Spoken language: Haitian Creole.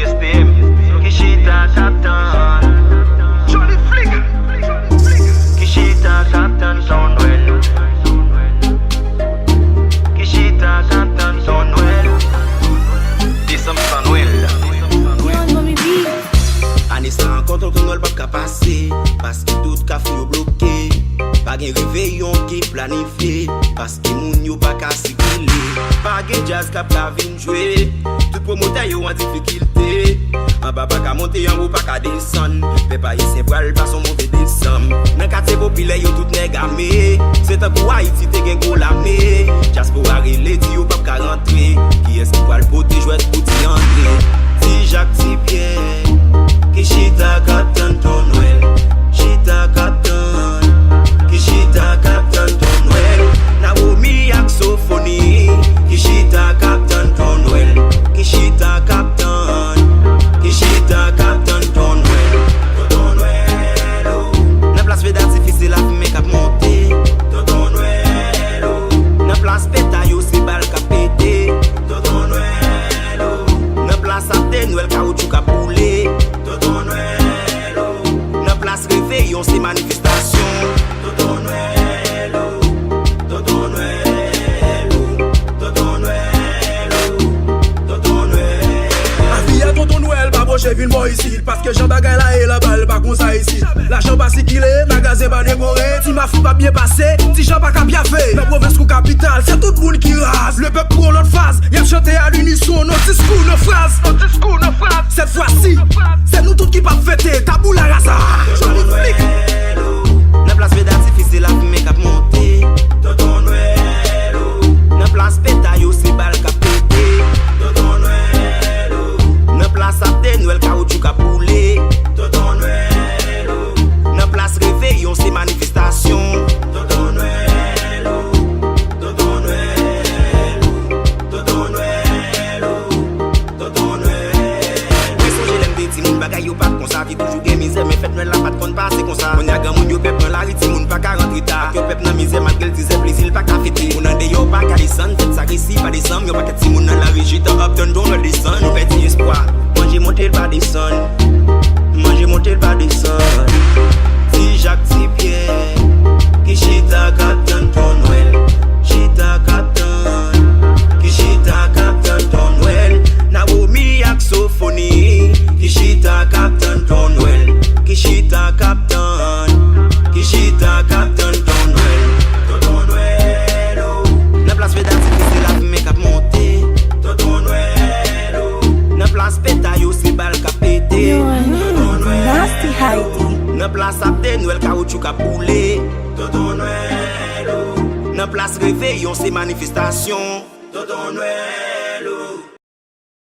CSPM, Kishita Captain, Johnny Flick, Kishita Captain Samuel, Kishita Captain Samuel, Disam Samuel. Ane sa an konton kon nol pap ka pase, paske tout ka fou yo bloke. Pa gen reveyon ki planifiye, paske moun yo pa ka sikile. Pa gen jazz kap la vin jwe, tout promoter yo an difikilte. An ba pa ka monte, an ou pa ka desan, pe pa yese pral pa son mouve desam. Nan kate popile yo tout negame, se tan pou Haiti te gen kou lame. Jazz pou arele di yo pap ka rentre, ki eski pral pote jwet pou ti andre. Ti Jacques ti Pierre, Kishita Captain Tonwell, Kishita Captain, Kishita Captain Tonwell, Naomi Axophony, Kishita Captain Tonwell, Kishita Captain, Kishita Captain Tonwell, Tonwell, oh. Nan plas vedat difficile a fume kap monte, Tonwell, oh. Nan plas peta yo se bal kap pete, Tonwell, oh. Nan plas apte nouel kaoutchou kap poule, Tonwell, oh. Nan plas réveillon se manifestasyon, Tonwell, oh. Tonwell, oh. Tonwell, oh. Tonwell. Aviya tonton Noël, pa broche vin mo ici, parce que Jean bagay la et la balle pas comme ça ici. L'argent pas sikile, magasin pas décoré, ti ma fou pas bien passé, ti Jean pas bien fait. Dans province ou capitale, c'est tout le monde qui rase. Le peuple pour l'autre phase, y'a chanté à l'unisson, nos discours, nos phrases. Cette fois-ci, c'est nous tous qui pas fêter, tabou la rasa. Johnny Flick. Nan plas vedat difficile a fume kap monte, Tonwell, oh. Nan plas peta yo se bal kap pete, Tonwell, oh. Nan plas apte nouel kaoutchou kap poule, Tonwell, oh. Nan plas réveillon se manifestasyon, Tonwell, oh. Tonwell, oh. Tonwell, oh. Tonwell. Mwen sonje lem de ti moun bagay yo pat konsa, ki toujou gen mize, men fet nouel la pat kon pase konsa. Moun yagan moun yo pep nan la riti, moun pa ka rentre ta. Yo pep nan mize, mat gel dize plezil pa ka fete. Moun an de yo pa ka desan, fet sa resi pa desan. Yo pa ket si moun nan la rejita, upton don le desan. Nou peti espoir, manje monte l pa desan, manje monte l pa desan. Ti Jacques ti Pierre, Kishita Captain Tonwell, Kishita Captain, Kishita Captain Tonwell, Naomi Axophony, Kishita Captain Tonwell, Kishita Captain, Kishita Captain Tonwell, Tonwell, oh. Nan plas vedat difficile a fume kap monte, Tonwell, oh. Nan plas peta yo se bal kap pete, Nasty Heidi. nan plas apte nouel kaoutchou kap poule, Tonwell, oh. Nan plas réveillon se manifestasyon, Tonwell.